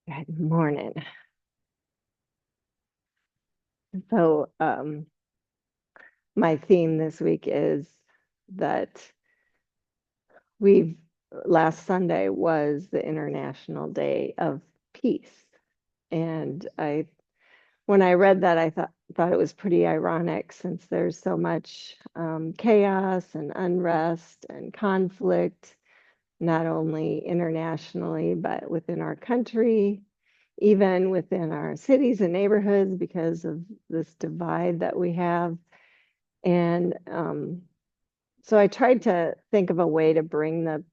Good morning. So, my theme this week is that we've last Sunday was the International Day of Peace. And when I read that, I thought it was pretty ironic since there's so much chaos and unrest and conflict, not only internationally, but within our country, even within our cities and neighborhoods because of this divide that we have. And so I tried to think of a way to bring the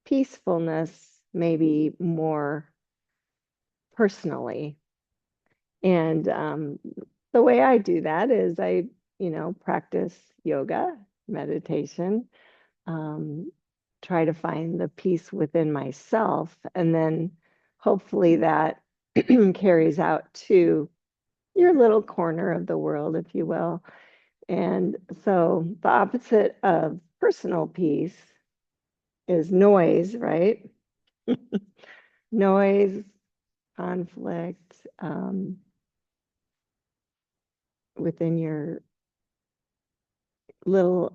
peacefulness maybe more personally. And the way I do that is practice yoga, meditation, um, try to find the peace within myself. And then hopefully that carries out to your little corner of the world, if you will. And so the opposite of personal peace is noise, right? Noise, conflict, within your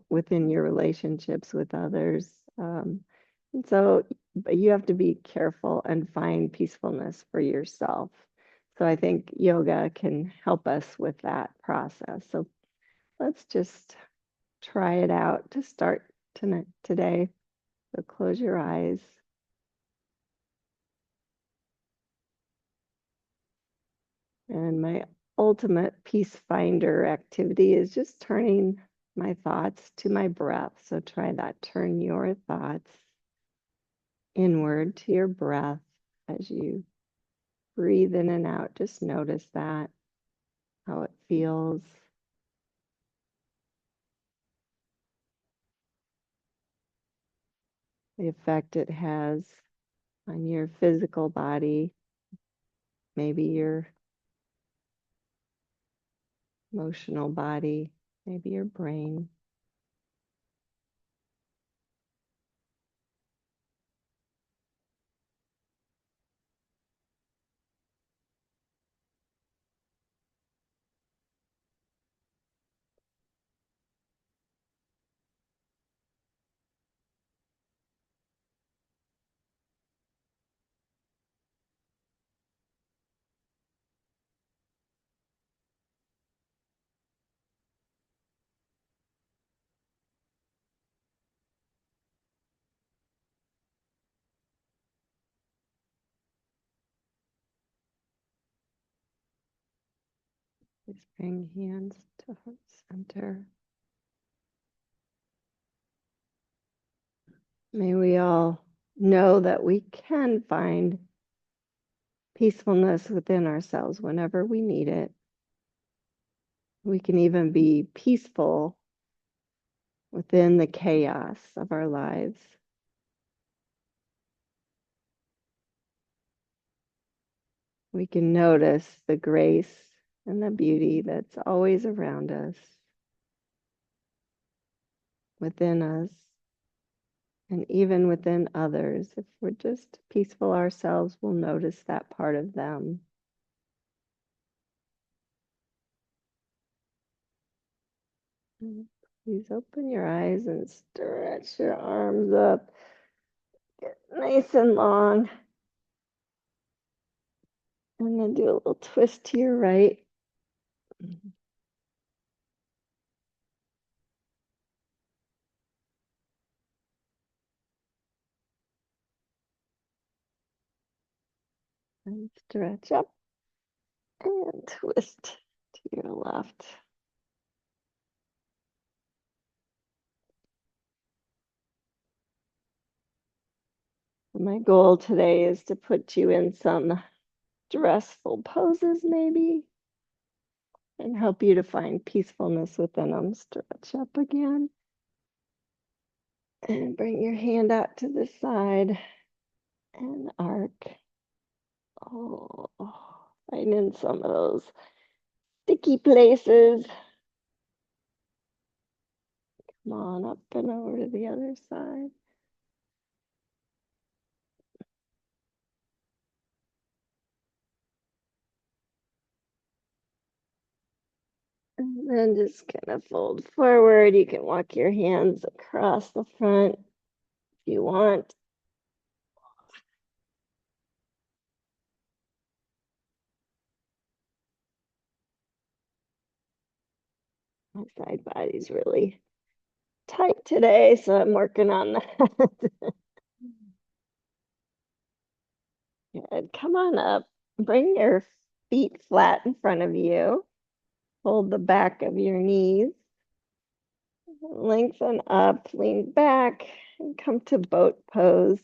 within your relationships with others. And so, but you have to be careful and find peacefulness for yourself. So I think yoga can help us with that process. So let's just try it out to start tonight, today. So close your eyes. And my ultimate peace finder activity is just turning my thoughts to my breath. So try that. Turn your thoughts inward to your breath as you breathe in and out. Just notice that, how it feels. The effect it has on your physical body, maybe your emotional body, maybe your brain. Just bring hands to heart center. May we all know that we can find peacefulness within ourselves whenever we need it. We can even be peaceful within the chaos of our lives. We can notice the grace and the beauty that's always around us, within us, and even within others. If we're just peaceful ourselves, we'll notice that part of them. Please open your eyes and stretch your arms up. Get nice and long. And then do a little twist to your right. And stretch up and twist to your left. My goal today is to put you in some stressful poses, maybe, and help you to find peacefulness within them. Stretch up again. And bring your hand out to the side and arc. Oh, right in some of those sticky places. Come on up and over to the other side. then just kind of fold forward. You can walk your hands across the front if you want. My side body's really tight today, so I'm working on that. Good. Come on up. Bring your feet flat in front of you. Hold the back of your knees. Lengthen up, lean back, and come to boat pose.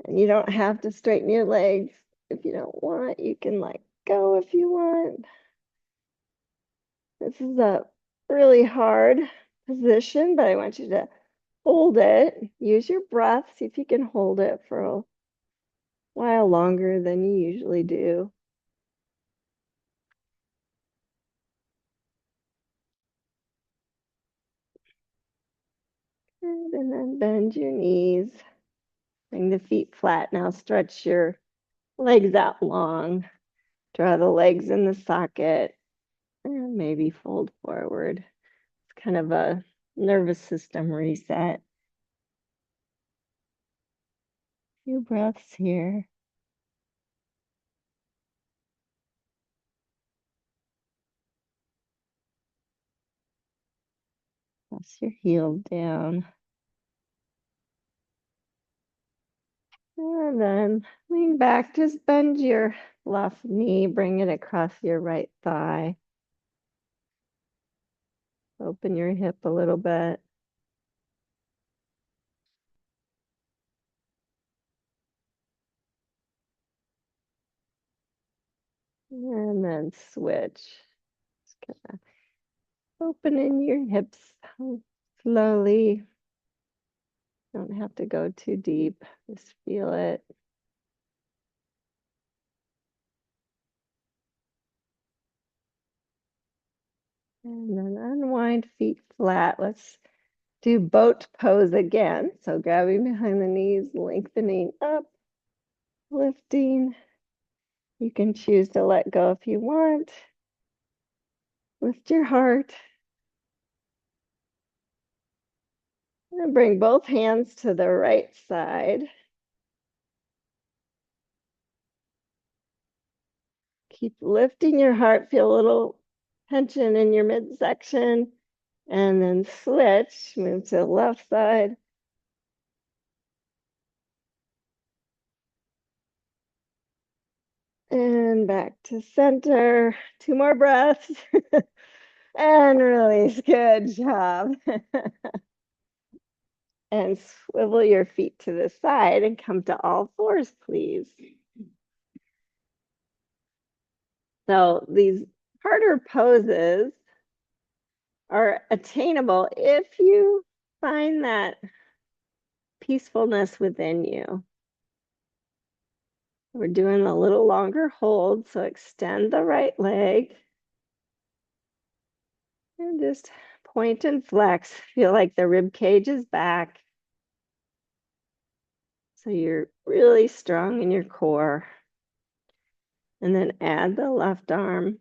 And you don't have to straighten your legs if you don't want. You can let go if you want. This is a really hard position, but I want you to hold it. Use your breath. See if you can hold it for a while longer than you usually do. And then bend your knees. Bring the feet flat. Now stretch your legs out long. Draw the legs in the socket and maybe fold forward. It's kind of a nervous system reset. Few breaths here. Press your heel down. And then lean back. Just bend your left knee. Bring it across your right thigh. Open your hip a little bit. And then switch. Just kind of opening your hips slowly. Don't have to go too deep. Just feel it. And then unwind, feet flat. Let's do boat pose again. So grabbing behind the knees, lengthening up, lifting. You can choose to let go if you want. Lift your heart. And bring both hands to the right side. Keep lifting your heart. Feel a little tension in your midsection. And then switch. Move to the left side. And back to center. Two more breaths. And release. Good job. And swivel your feet to the side and come to all fours, please. So these harder poses are attainable if you find that peacefulness within you. We're doing a little longer hold, so extend the right leg and just point and flex. Feel like the rib cage is back. So you're really strong in your core. And then add the left arm.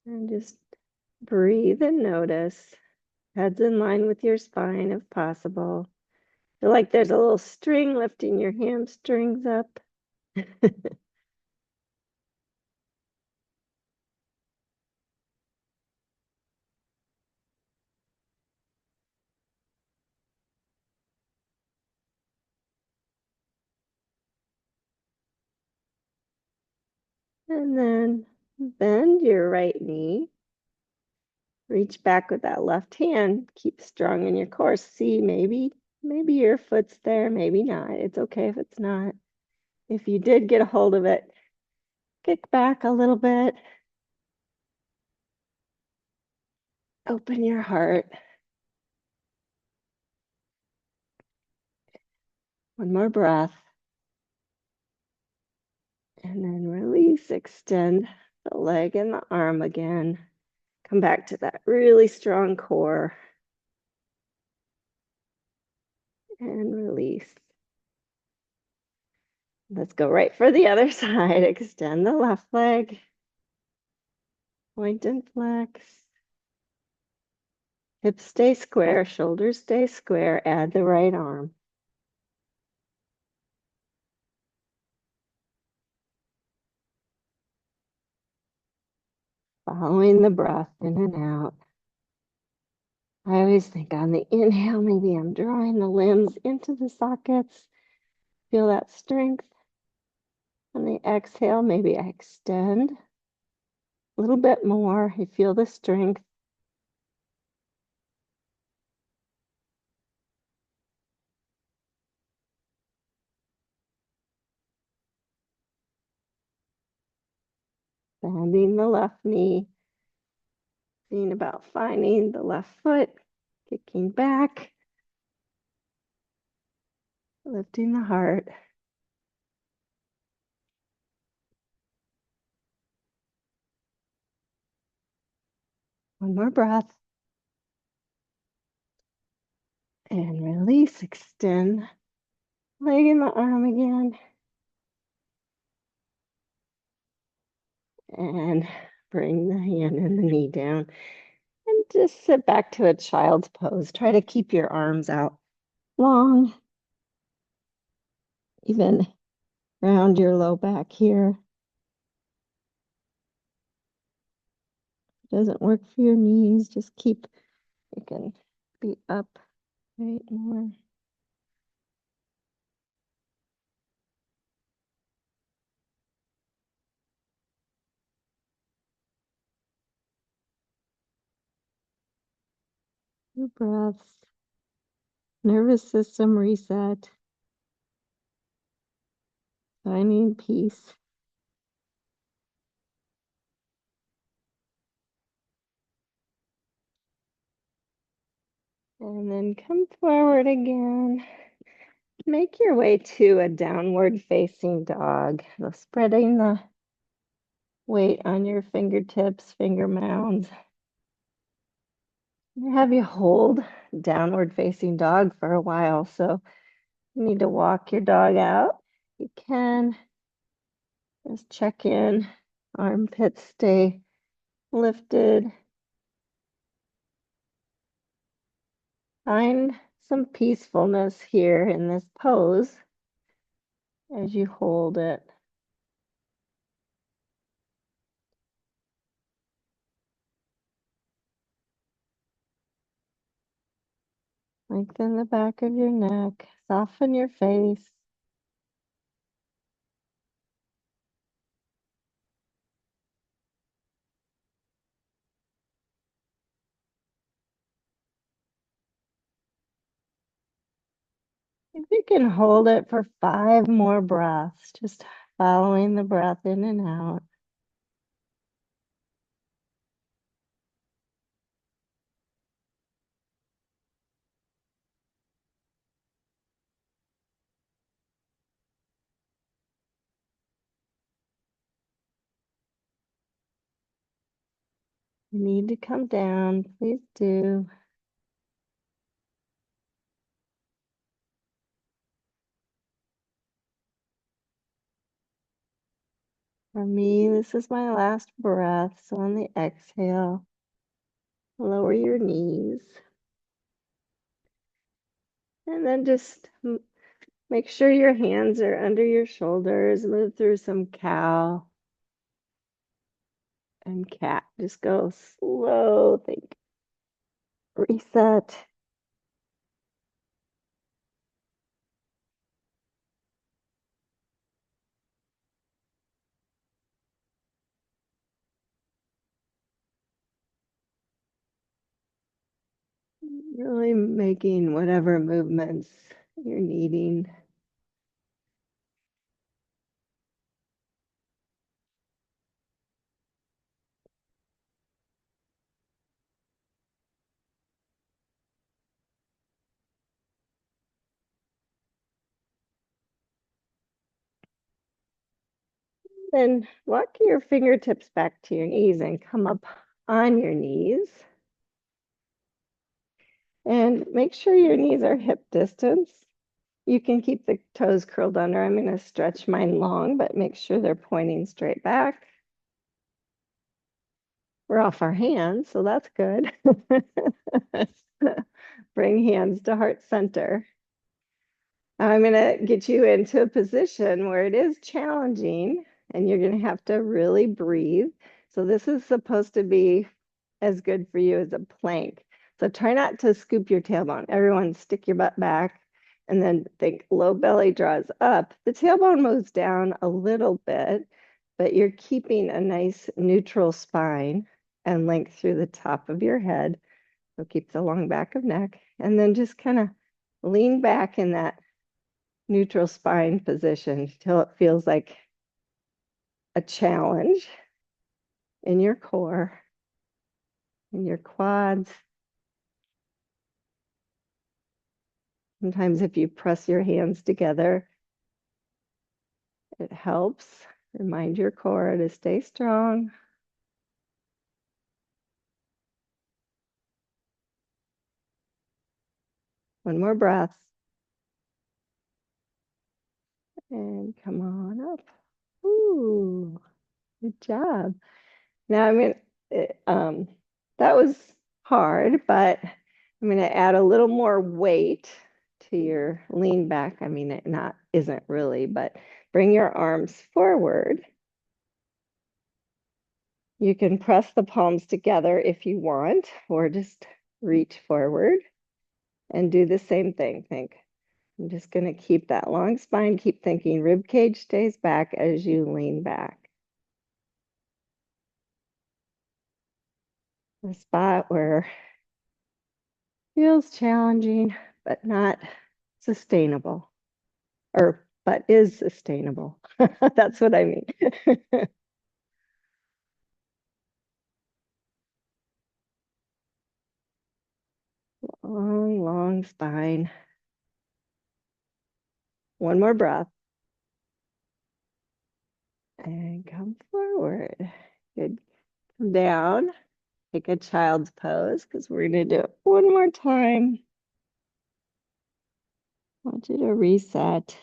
And just breathe and notice. Head's in line with your spine if possible. Feel like there's a little string lifting your hamstrings up. And then bend your right knee. Reach back with that left hand. Keep strong in your core. See, maybe your foot's there, maybe not. It's okay if it's not. If you did get a hold of it, kick back a little bit. Open your heart. One more breath. And then release, extend the leg and the arm again. Come back to that really strong core. And release. Let's go right for the other side. Extend the left leg. Point and flex. Hips stay square, shoulders stay square. Add the right arm. Following the breath in and out. I always think on the inhale, maybe I'm drawing the limbs into the sockets. Feel that strength. On the exhale, maybe I extend a little bit more. You feel the strength. Bending the left knee. Seeing about finding the left foot. Kicking back. Lifting the heart. One more breath. And release. Extend. Leg and the arm again. And bring the hand and the knee down. And just sit back to a child's pose. Try to keep your arms out long. Even round your low back here. Doesn't work for your knees, just keep, you can be up right more. Your breaths, nervous system reset, finding peace. And then come forward again. Make your way to a downward facing dog. So spreading the weight on your fingertips, finger mounds. Have you hold downward facing dog for a while. So you need to walk your dog out. You can just check in. Armpits stay lifted. Find some peacefulness here in this pose as you hold it. Lengthen the back of your neck, soften your face. If you can hold it for 5 more breaths, just following the breath in and out. You need to come down, please do. For me, this is my last breath. So on the exhale, lower your knees. And then just make sure your hands are under your shoulders. Move through some cow and cat. Just go slow. Think reset. Really making whatever movements you're needing. Then walk your fingertips back to your knees and come up on your knees. And make sure your knees are hip distance. You can keep the toes curled under. I'm going to stretch mine long, but make sure they're pointing straight back. We're off our hands, so that's good. Bring hands to heart center. I'm going to get you into a position where it is challenging and you're going to have to really breathe. So this is supposed to be as good for you as a plank. So try not to scoop your tailbone. Everyone stick your butt back and then think low belly draws up. The tailbone moves down a little bit, but you're keeping a nice neutral spine and length through the top of your head. So keep the long back of neck and then just kind of lean back in that neutral spine position till it feels like a challenge in your core, in your quads. Sometimes if you press your hands together, it helps. Remind your core to stay strong. One more breath. And come on up. Ooh, good job. Now I'm going to, that was hard, but I'm going to add a little more weight to your lean back. I mean, it not isn't really, but bring your arms forward. You can press the palms together if you want, or just reach forward and do the same thing. Think, I'm just going to keep that long spine, keep thinking rib cage stays back as you lean back. A spot where feels challenging, but not sustainable, or but is sustainable. That's what I mean. Long, long spine. One more breath. And come forward. Good. Come down. Take a child's pose because we're going to do it one more time. I want you to reset.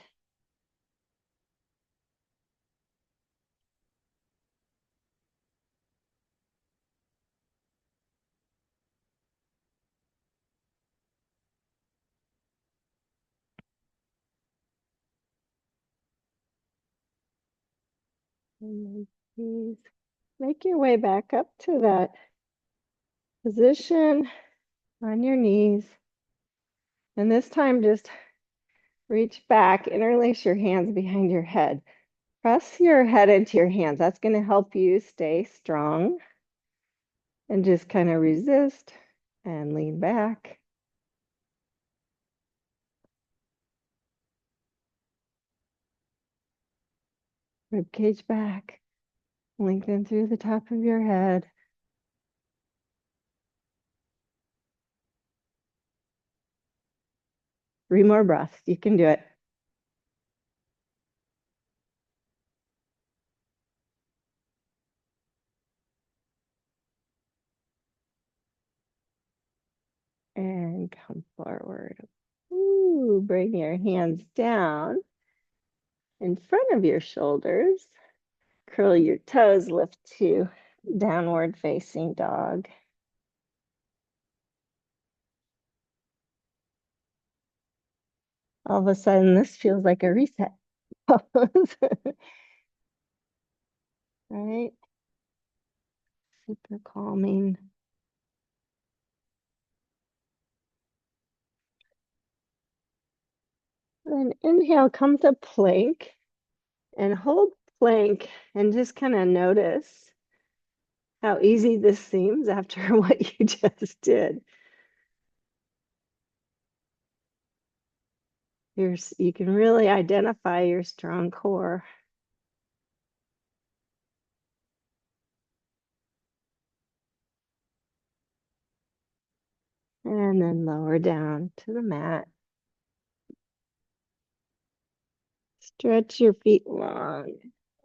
And please make your way back up to that position on your knees. And this time, just reach back, interlace your hands behind your head. Press your head into your hands. That's going to help you stay strong. And just kind of resist and lean back. Rib cage back. Lengthen through the top of your head. Three more breaths. You can do it. And come forward. Ooh, bring your hands down in front of your shoulders. Curl your toes, lift to downward facing dog. All of a sudden, this feels like a reset pose. Right? Super calming. Then inhale, come to plank and hold plank and just kind of notice how easy this seems after what you just did. You can really identify your strong core. And then lower down to the mat. Stretch your feet long.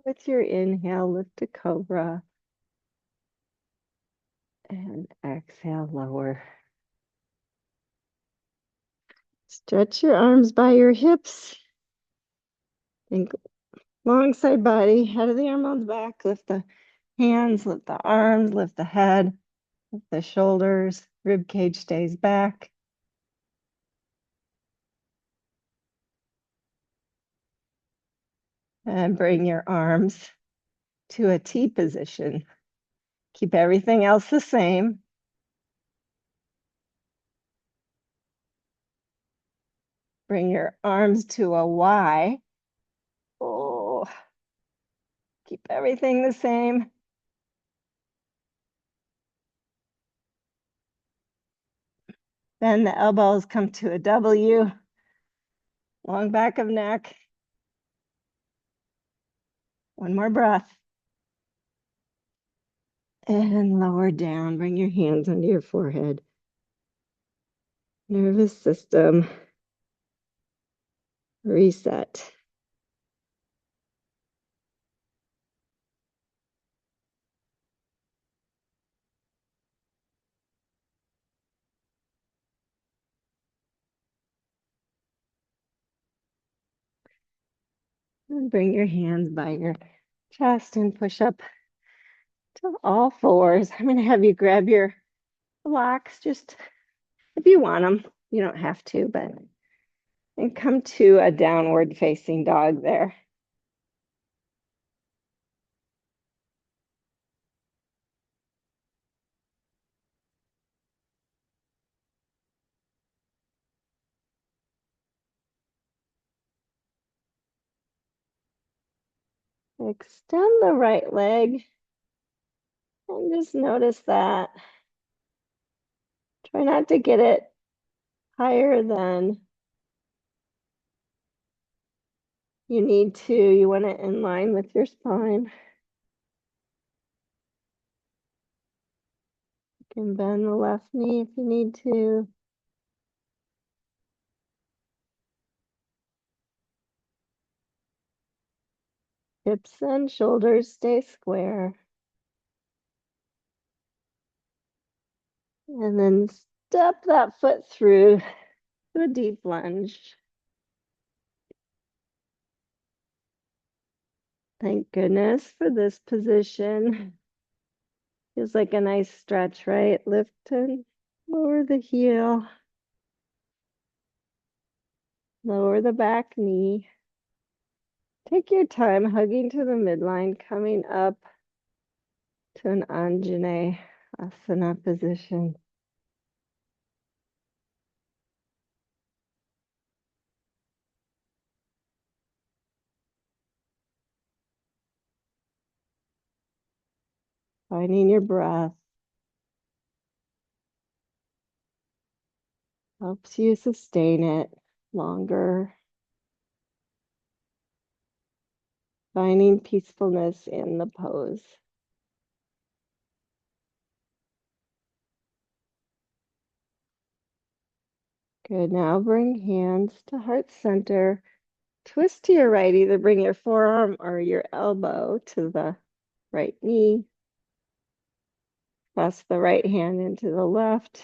With your inhale, lift to cobra. And exhale, lower. Stretch your arms by your hips. Think long side body, head of the arm on back. Lift the hands, lift the arms, lift the head, lift the shoulders. Rib cage stays back. And bring your arms to a T position. Keep everything else the same. Bring your arms to a Y. Oh, keep everything the same. Then the elbows come to a W. Long back of neck. One more breath. And lower down. Bring your hands under your forehead. Nervous system. Reset. And bring your hands by your chest and push up to all fours. I'm going to have you grab your blocks just if you want them. You don't have to, but and come to a downward facing dog there. Extend the right leg and just notice that. Try not to get it higher than you need to. You want it in line with your spine. You can bend the left knee if you need to. Hips and shoulders stay square. And then step that foot through to a deep lunge. Thank goodness for this position. Feels like a nice stretch, right? Lift and lower the heel. Lower the back knee. Take your time hugging to the midline, coming up to an Anjane Asana position. Finding your breath helps you sustain it longer. Finding peacefulness in the pose. Good. Now bring hands to heart center. Twist to your right. Either bring your forearm or your elbow to the right knee. Press the right hand into the left.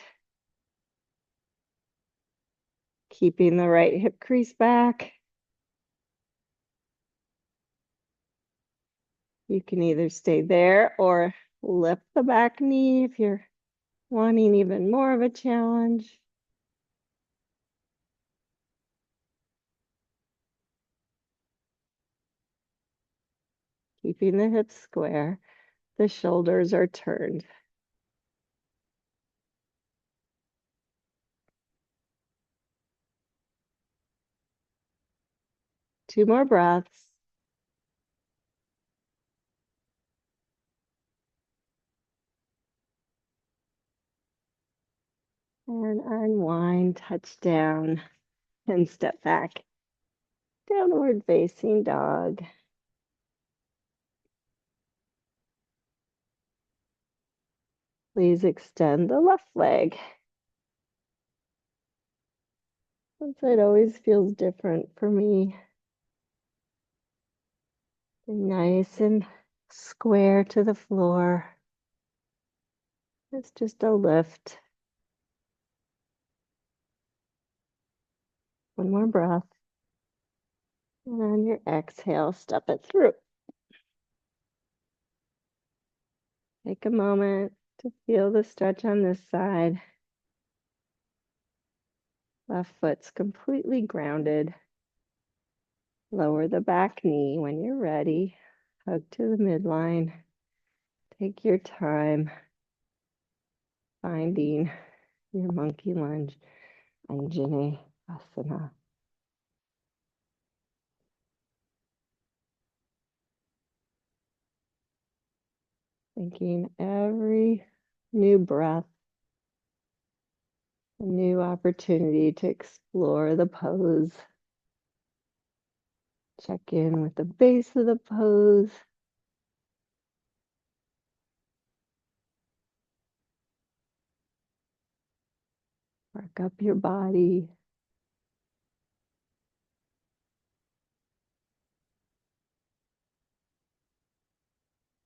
Keeping the right hip crease back. You can either stay there or lift the back knee if you're wanting even more of a challenge. Keeping the hips square. The shoulders are turned. Two more breaths. And unwind, touch down, and step back. Downward facing dog. Please extend the left leg. One side always feels different for me. Nice and square to the floor. It's just a lift. One more breath. And on your exhale, step it through. Take a moment to feel the stretch on this side. Left foot's completely grounded. Lower the back knee when you're ready. Hug to the midline. Take your time finding your monkey lunge, Anjali Asana. Thinking every new breath, a new opportunity to explore the pose. Check in with the base of the pose. Work up your body.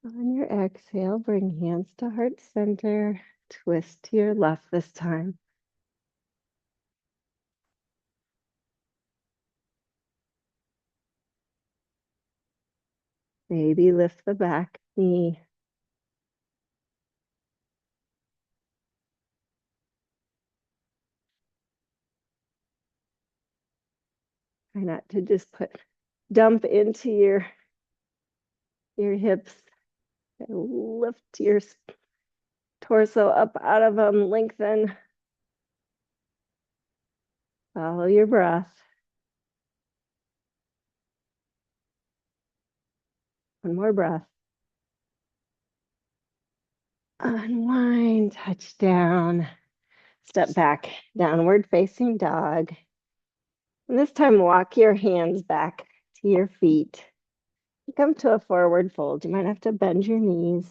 On your exhale, bring hands to heart center. Twist to your left this time. Maybe lift the back knee. Try not to just dump into your hips. Lift your torso up out of them. Lengthen. Follow your breath. One more breath. Unwind, touch down. Step back, downward facing dog. And this time, walk your hands back to your feet. Come to a forward fold. You might have to bend your knees.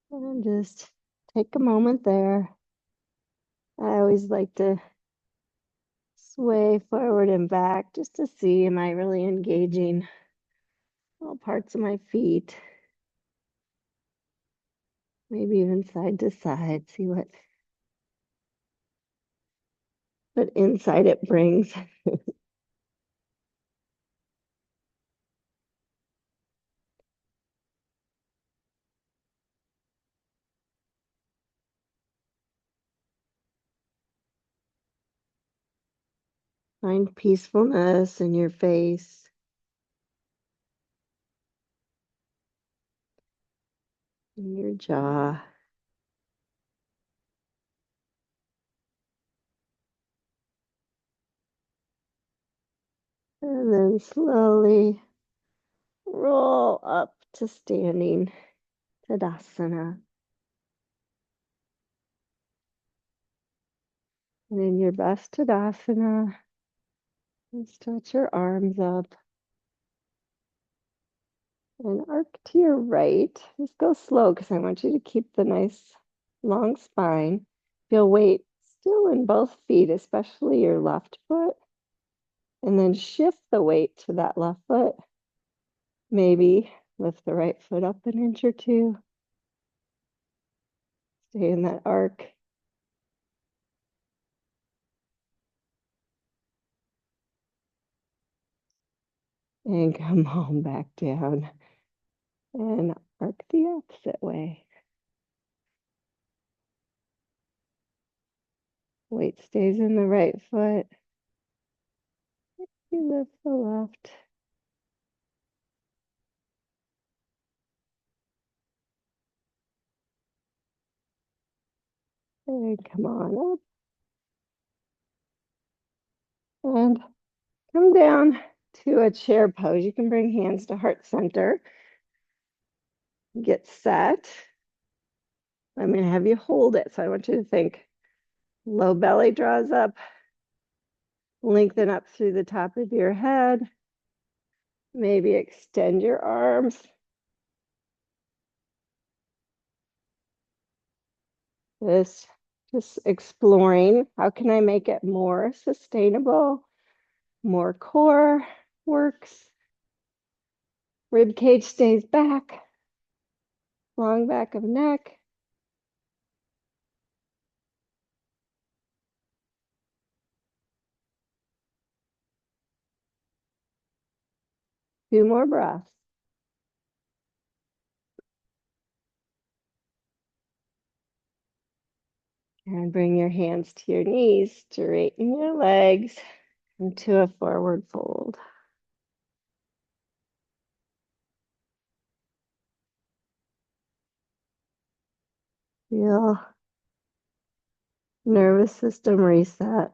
And just take a moment there. I always like to sway forward and back just to see, am I really engaging all parts of my feet? Maybe even side to side. See what insight it brings. Find peacefulness in your face. In your jaw. And then slowly roll up to standing Tadasana. And in your best Tadasana, stretch your arms up and arc to your right. Just go slow because I want you to keep the nice long spine. Feel weight still in both feet, especially your left foot. And then shift the weight to that left foot. Maybe lift the right foot up an inch or two. Stay in that arc. And come on back down. And arc the opposite way. Weight stays in the right foot. You lift the left. And come on up. And come down to a chair pose. You can bring hands to heart center. Get set. I'm going to have you hold it. So I want you to think low belly draws up. Lengthen up through the top of your head. Maybe extend your arms. Just exploring, how can I make it more sustainable, more core works. Rib cage stays back, long back of neck. Two more breaths. And bring your hands to your knees, straighten your legs into a forward fold. Feel nervous system reset.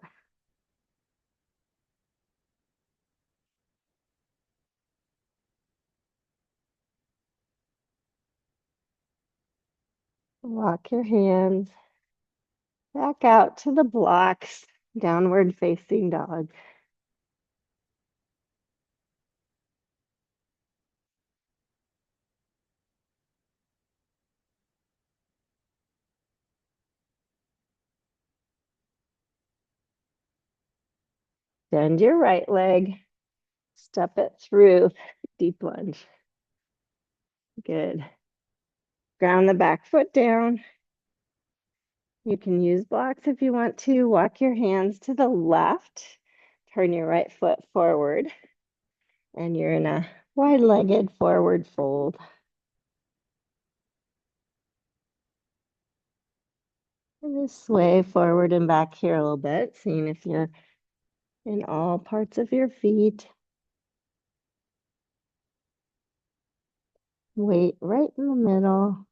Walk your hands back out to the blocks, downward facing dog. Bend your right leg, step it through, deep lunge. Good. Ground the back foot down. You can use blocks if you want to. Walk your hands to the left, turn your right foot forward, and you're in a wide-legged forward fold. And just sway forward and back here a little bit, seeing if you're in all parts of your feet. Weight right in the middle.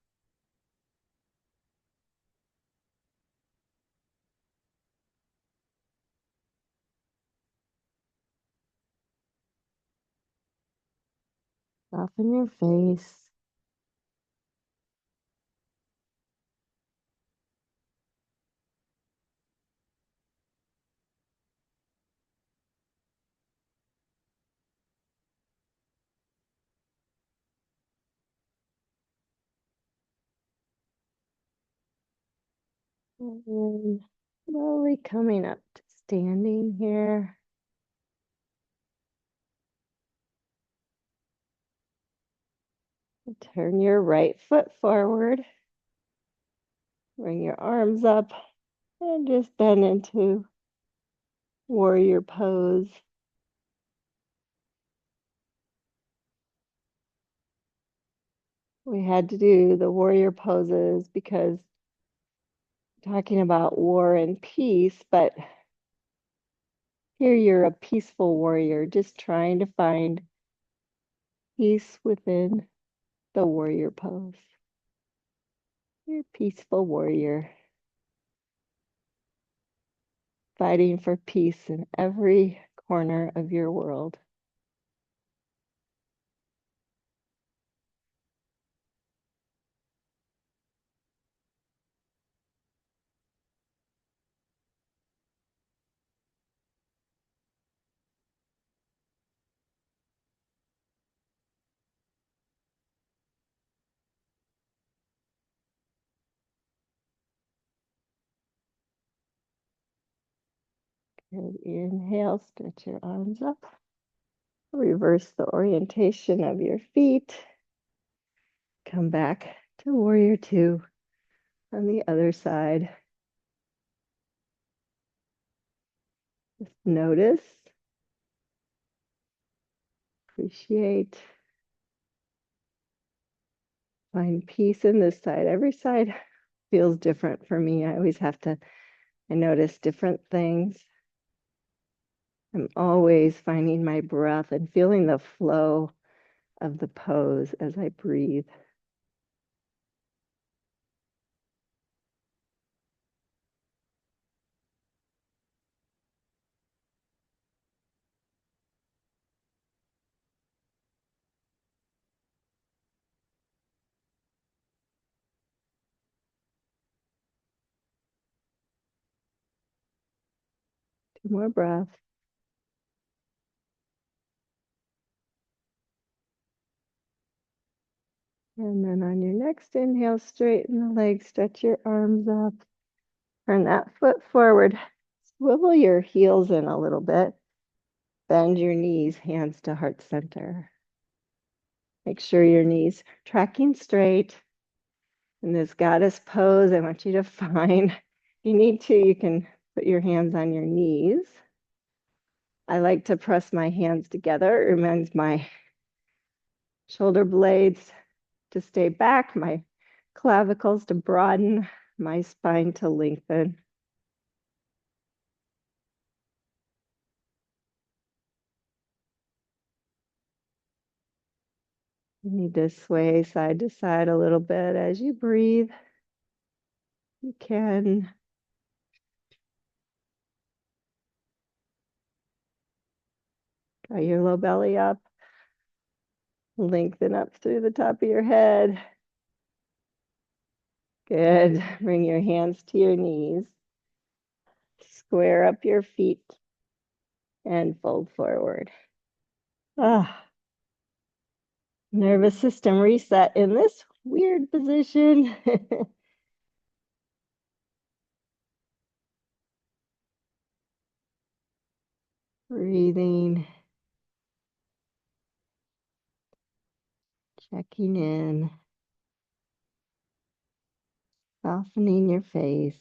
Soften your face. And then slowly coming up to standing here. Turn your right foot forward. Bring your arms up and just bend into warrior pose. We had to do the warrior poses because talking about war and peace, but here you're a peaceful warrior, just trying to find peace within the warrior pose. You're a peaceful warrior, fighting for peace in every corner of your world. Good. Inhale, stretch your arms up. Reverse the orientation of your feet. Come back to warrior two on the other side. Just notice, appreciate, find peace in this side. Every side feels different for me. I always have to, I notice different things. I'm always finding my breath and feeling the flow of the pose as I breathe. Two more breaths. And then on your next inhale, straighten the legs, stretch your arms up, turn that foot forward, swivel your heels in a little bit, bend your knees, hands to heart center. Make sure your knees tracking straight. In this goddess pose, I want you to find, if you need to, you can put your hands on your knees. I like to press my hands together. It reminds my shoulder blades to stay back, my clavicles to broaden, my spine to lengthen. You need to sway side to side a little bit as you breathe. You can. Draw your low belly up. Lengthen up through the top of your head. Good. Bring your hands to your knees. Square up your feet and fold forward. Ah, nervous system reset in this weird position. Breathing, checking in, softening your face,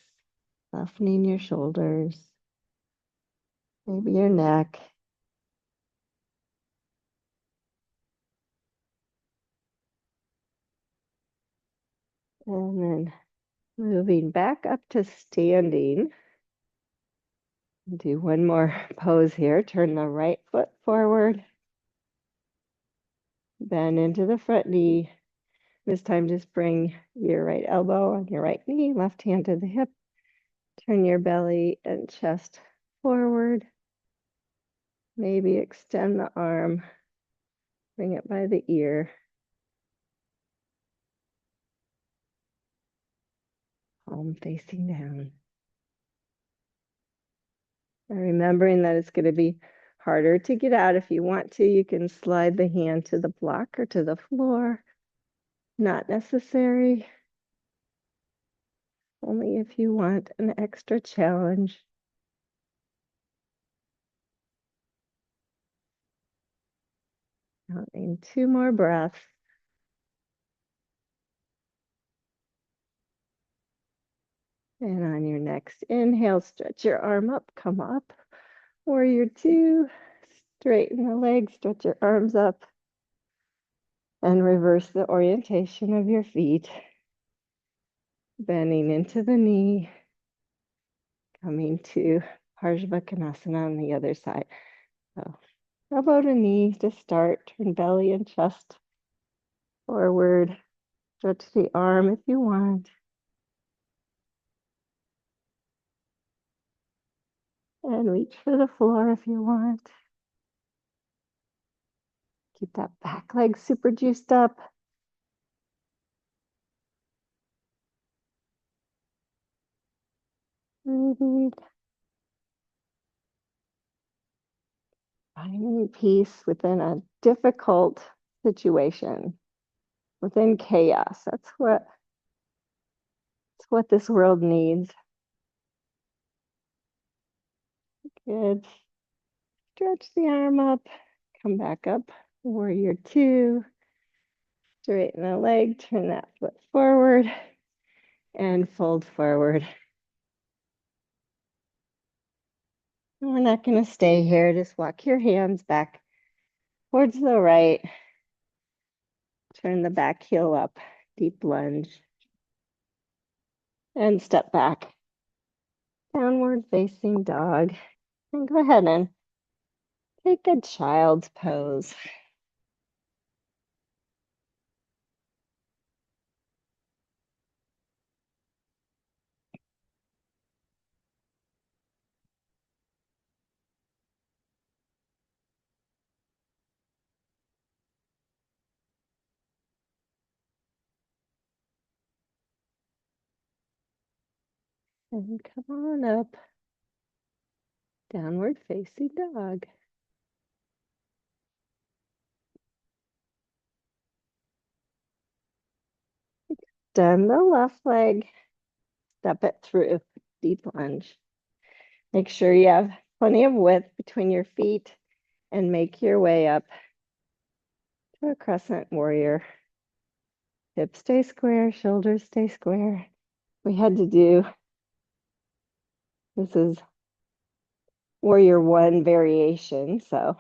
softening your shoulders, maybe your neck. And then moving back up to standing. Do one more pose here. Turn the right foot forward. Bend into the front knee. This time just bring your right elbow on your right knee, left hand to the hip. Turn your belly and chest forward. Maybe extend the arm. Bring it by the ear. Palm facing down. And remembering that it's going to be harder to get out. If you want to, you can slide the hand to the block or to the floor. Not necessary. Only if you want an extra challenge. Counting 2 more breaths. And on your next inhale, stretch your arm up, come up. Warrior 2, straighten the legs, stretch your arms up, and reverse the orientation of your feet. Bending into the knee, coming to Parsvakonasana on the other side. So elbow to knee to start, turn belly and chest forward. Stretch the arm if you want. And reach for the floor if you want. Keep that back leg super juiced up. Finding peace within a difficult situation, within chaos. That's what this world needs. Good. Stretch the arm up, come back up. Warrior 2. Straighten the leg, turn that foot forward, and fold forward. And we're not going to stay here. Just walk your hands back towards the right. Turn the back heel up, deep lunge. And step back. Downward facing dog. And go ahead and take a child's pose. And come on up. Downward facing dog. Extend the left leg. Step it through. Deep lunge. Make sure you have plenty of width between your feet and make your way up to a crescent warrior. Hips stay square, shoulders stay square. We had to do, this is warrior 1 variation. So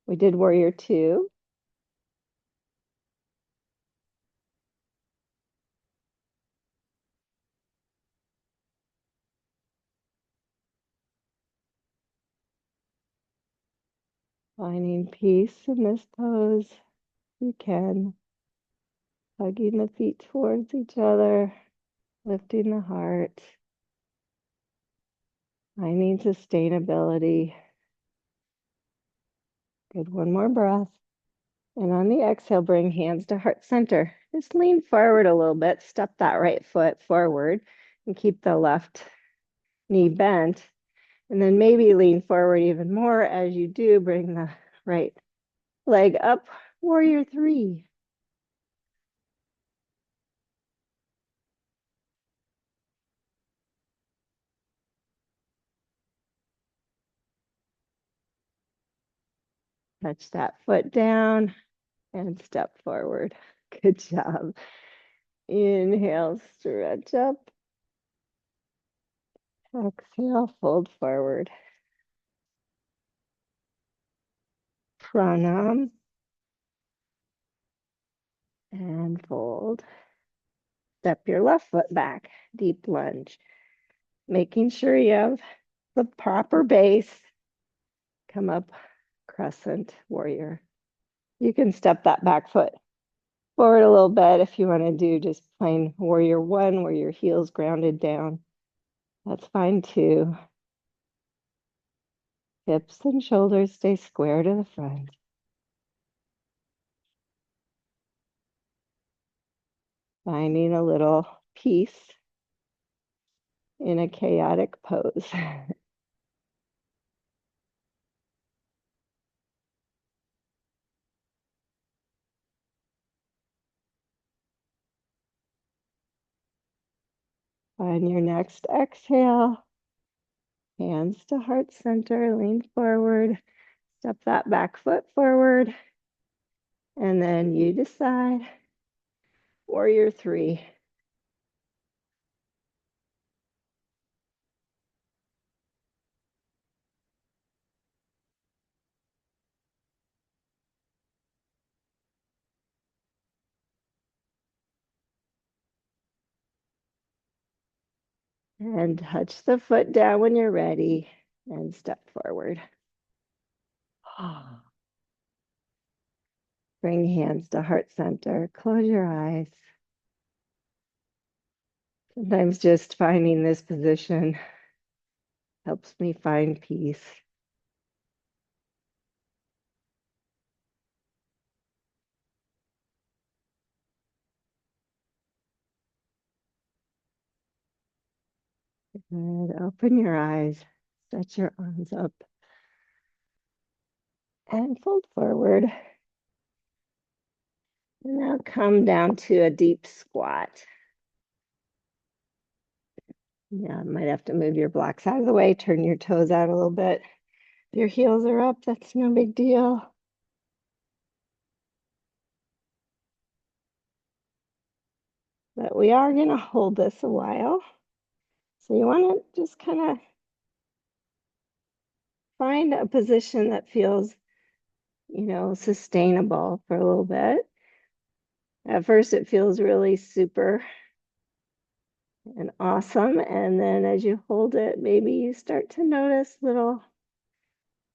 we did warrior 2. Finding peace in this pose. You can. Hugging the feet towards each other, lifting the heart, finding sustainability. Good. One more breath. And on the exhale, bring hands to heart center. Just lean forward a little bit. Step that right foot forward and keep the left knee bent. And then maybe lean forward even more as you do. Bring the right leg up. Warrior three. Touch that foot down and step forward. Good job. Inhale, stretch up. Exhale, fold forward. Pranam and fold. Step your left foot back, deep lunge. Making sure you have the proper base. Come up, crescent warrior. You can step that back foot forward a little bit if you want to do just plain warrior one, where your heels grounded down. That's fine too. Hips and shoulders stay square to the front. Finding a little peace in a chaotic pose. On your next exhale, hands to heart center, lean forward, step that back foot forward, and then you decide, warrior three. And touch the foot down when you're ready and step forward. Bring hands to heart center, close your eyes. Sometimes just finding this position helps me find peace. Good. Open your eyes, stretch your arms up, and fold forward. And now come down to a deep squat. Yeah, might have to move your blocks out of the way, turn your toes out a little bit. If your heels are up, that's no big deal. But we are going to hold this a while. So you want to just kind of find a position that feels, sustainable for a little bit. At first, it feels really super and awesome. And then as you hold it, maybe you start to notice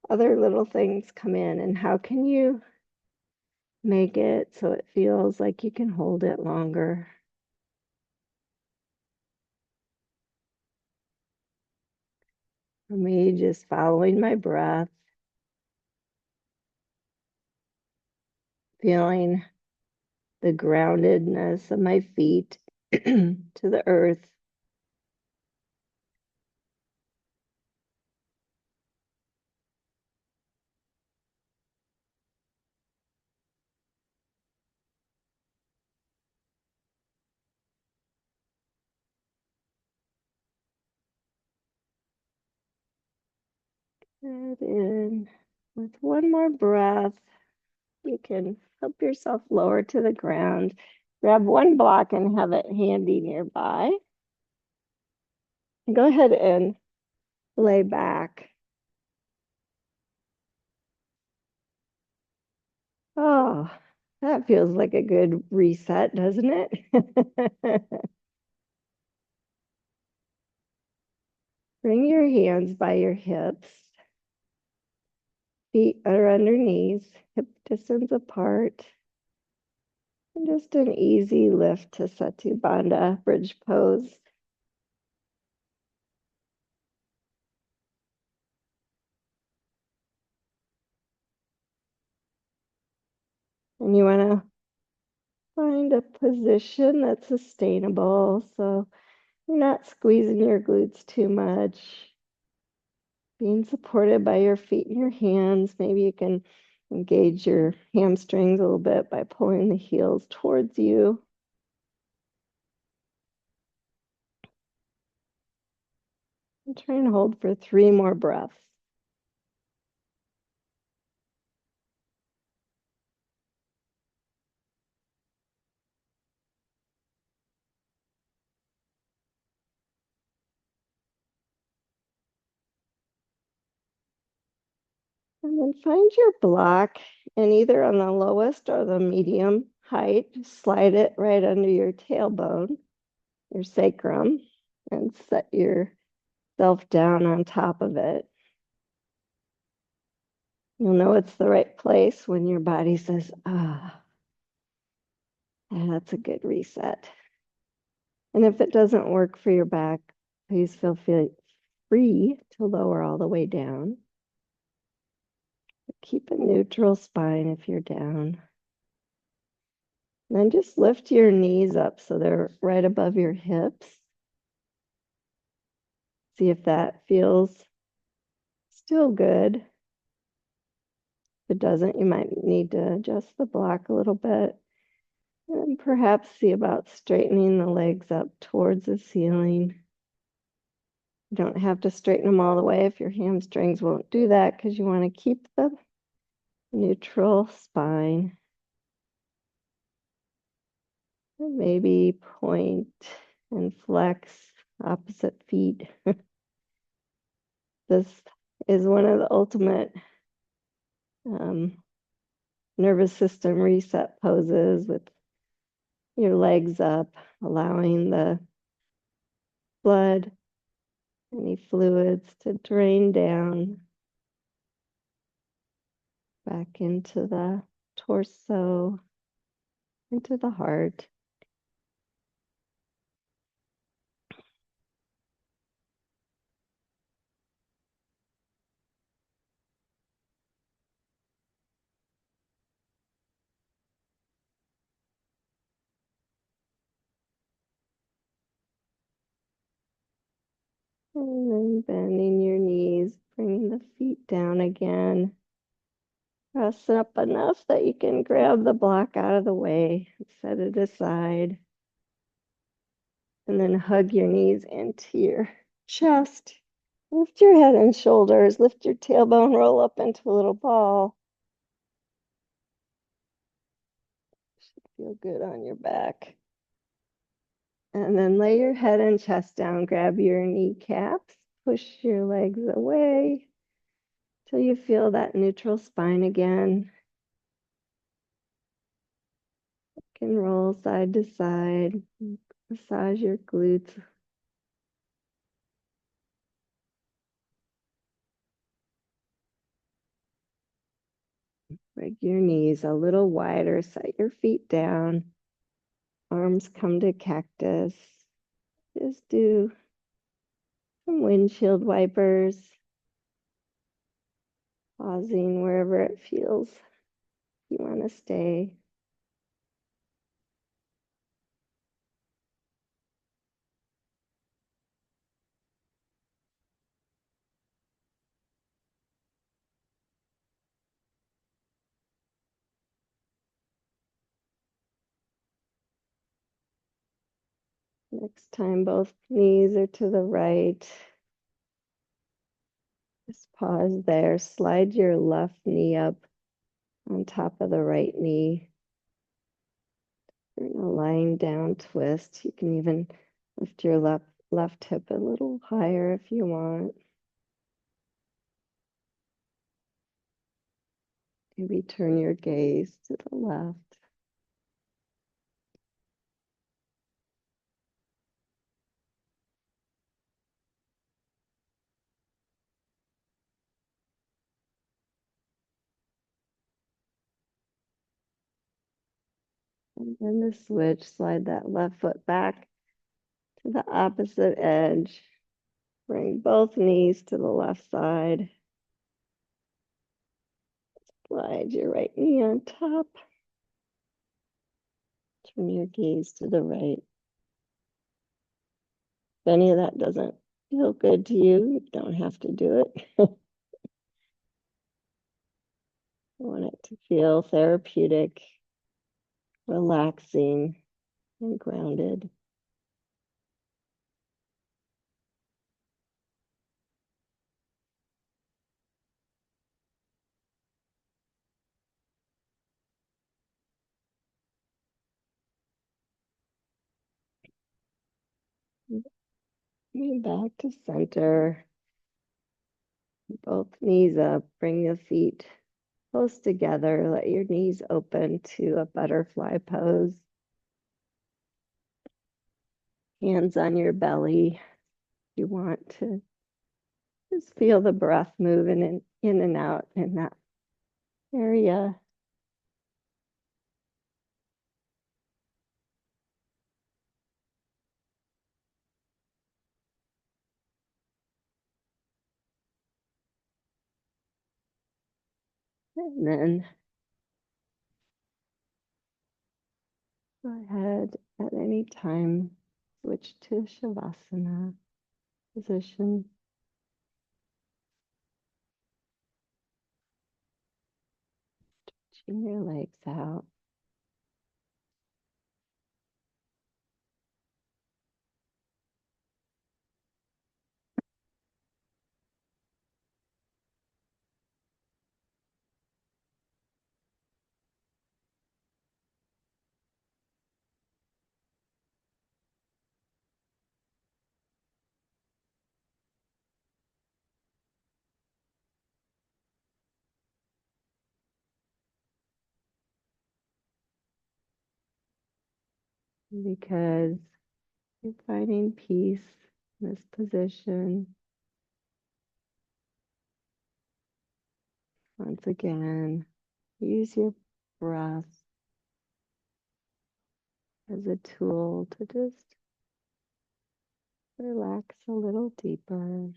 other little things come in. And how can you make it so it feels like you can hold it longer? For me, just following my breath, feeling the groundedness of my feet to the earth. And in with one more breath, you can help yourself lower to the ground. Grab one block and have it handy nearby. And go ahead and lay back. Oh, that feels like a good reset, doesn't it? Bring your hands by your hips. Feet are under knees, hip distance apart. And just an easy lift to Setu Bandha, bridge pose. And you want to find a position that's sustainable. So you're not squeezing your glutes too much. Being supported by your feet and your hands. Maybe you can engage your hamstrings a little bit by pulling the heels towards you. And try and hold for 3 more breaths. And then find your block, and either on the lowest or the medium height, slide it right under your tailbone, your sacrum, and set yourself down on top of it. You'll know it's the right place when your body says, ah, that's a good reset. And if it doesn't work for your back, please feel free to lower all the way down. Keep a neutral spine if you're down. And then just lift your knees up so they're right above your hips. See if that feels still good. If it doesn't, you might need to adjust the block a little bit. And perhaps see about straightening the legs up towards the ceiling. You don't have to straighten them all the way if your hamstrings won't do that, because you want to keep the neutral spine. And maybe point and flex opposite feet. This is one of the ultimate nervous system reset poses with your legs up, allowing the blood, any fluids to drain down back into the torso, into the heart. And then bending your knees, bringing the feet down again. Press up enough that you can grab the block out of the way, set it aside, and then hug your knees into your chest. Lift your head and shoulders, lift your tailbone, roll up into a little ball. Should feel good on your back. And then lay your head and chest down, grab your kneecaps, push your legs away till you feel that neutral spine again. You can roll side to side, massage your glutes. Bring your knees a little wider, set your feet down, arms come to cactus. Just do some windshield wipers, pausing wherever it feels you want to stay. Next time both knees are to the right, just pause there. Slide your left knee up on top of the right knee. In a lying down twist. You can even lift your left hip a little higher if you want. Maybe turn your gaze to the left. And then the switch, slide that left foot back to the opposite edge. Bring both knees to the left side. Slide your right knee on top. Turn your gaze to the right. If any of that doesn't feel good to you, you don't have to do it. I want it to feel therapeutic, relaxing, and grounded. Bring back to center. Both knees up. Bring the feet close together. Let your knees open to a butterfly pose. Hands on your belly. You want to just feel the breath moving in and out in that area. And then go ahead at any time, switch to Shavasana position. Stretching your legs out. Because you're finding peace in this position. Once again, use your breath as a tool to just relax a little deeper.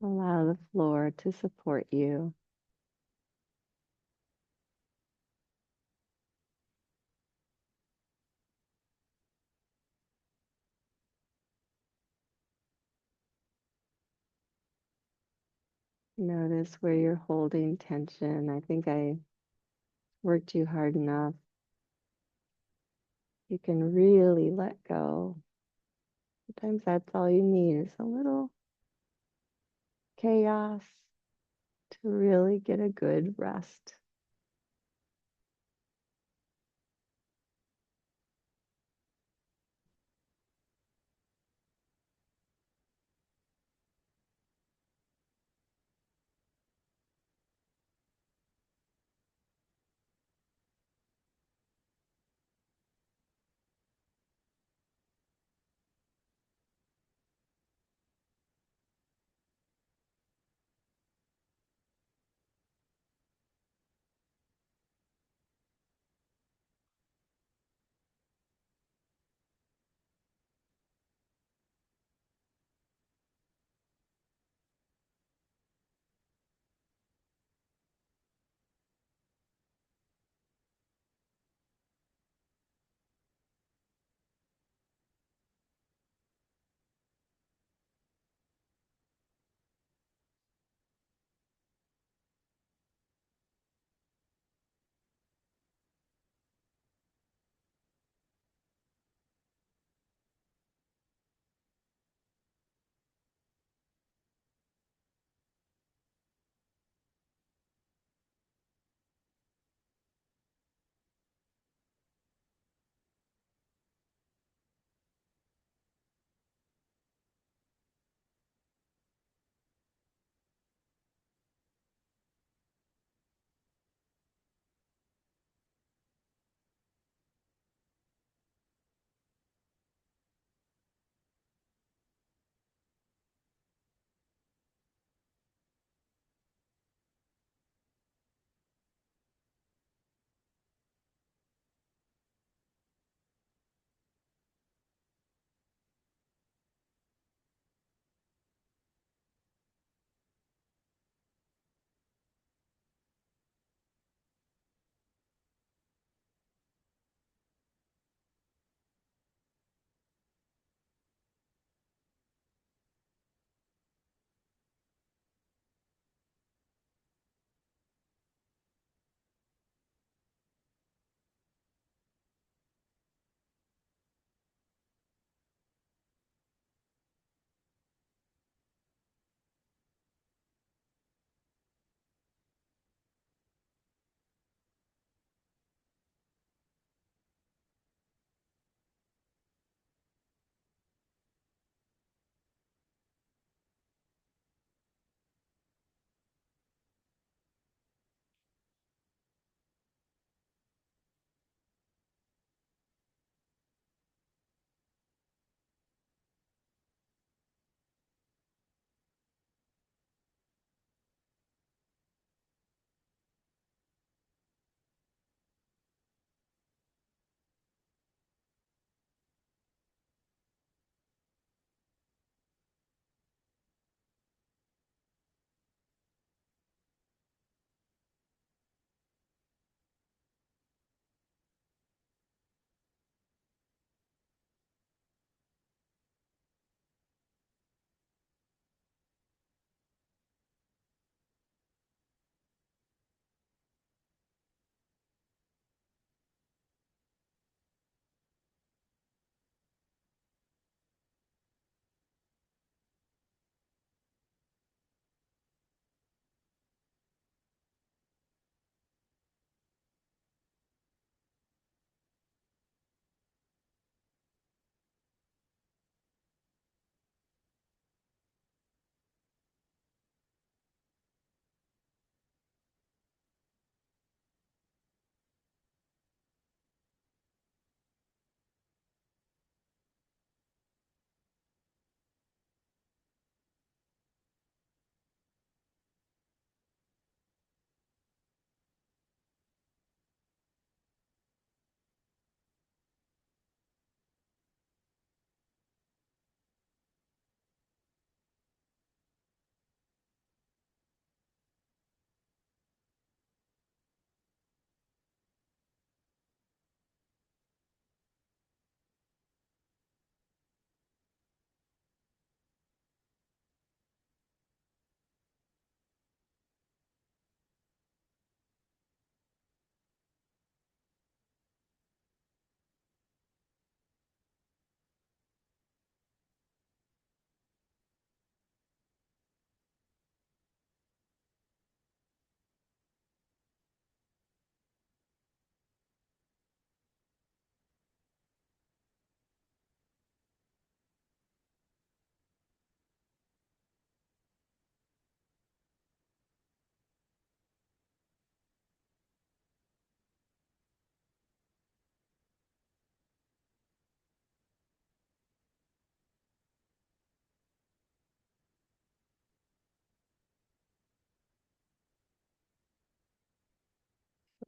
Allow the floor to support you. Notice where you're holding tension. I think I worked you hard enough. You can really let go. Sometimes that's all you need is a little chaos to really get a good rest.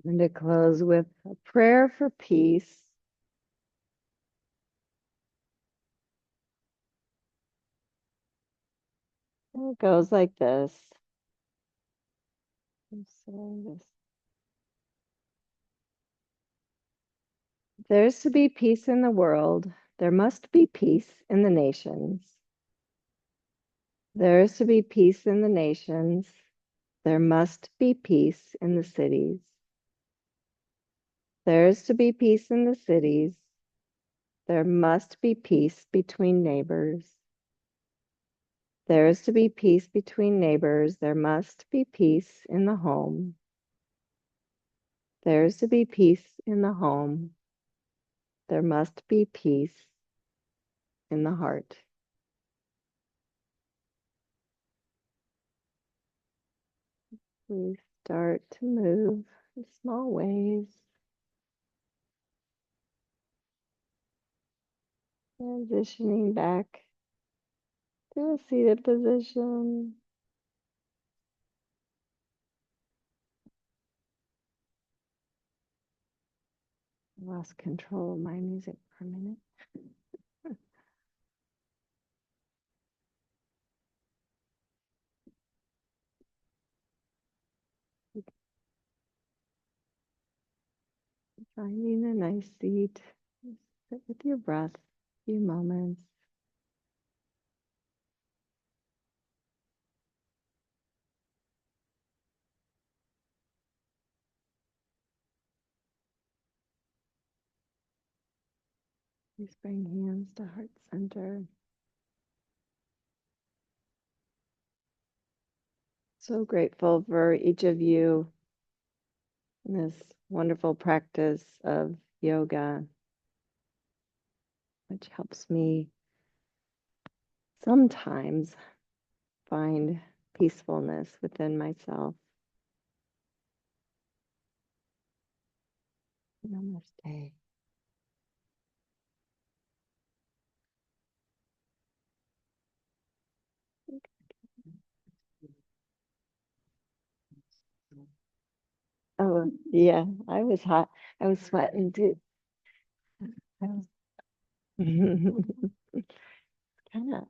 And to close with a prayer for peace. And it goes like this. I'm saying this. There's to be peace in the world. There must be peace in the nations. There is to be peace in the nations. There must be peace in the cities. There is to be peace in the cities. There must be peace between neighbors. There is to be peace between neighbors. There must be peace in the home. There is to be peace in the home. There must be peace in the heart. We start to move in small ways, transitioning back to a seated position. I lost control of my music for a minute. Finding a nice seat. Sit with your breath a few moments. Please bring hands to heart center. So grateful for each of you in this wonderful practice of yoga, which helps me sometimes find peacefulness within myself. Namaste. Oh, yeah, I was hot. I was sweating too. I was kind of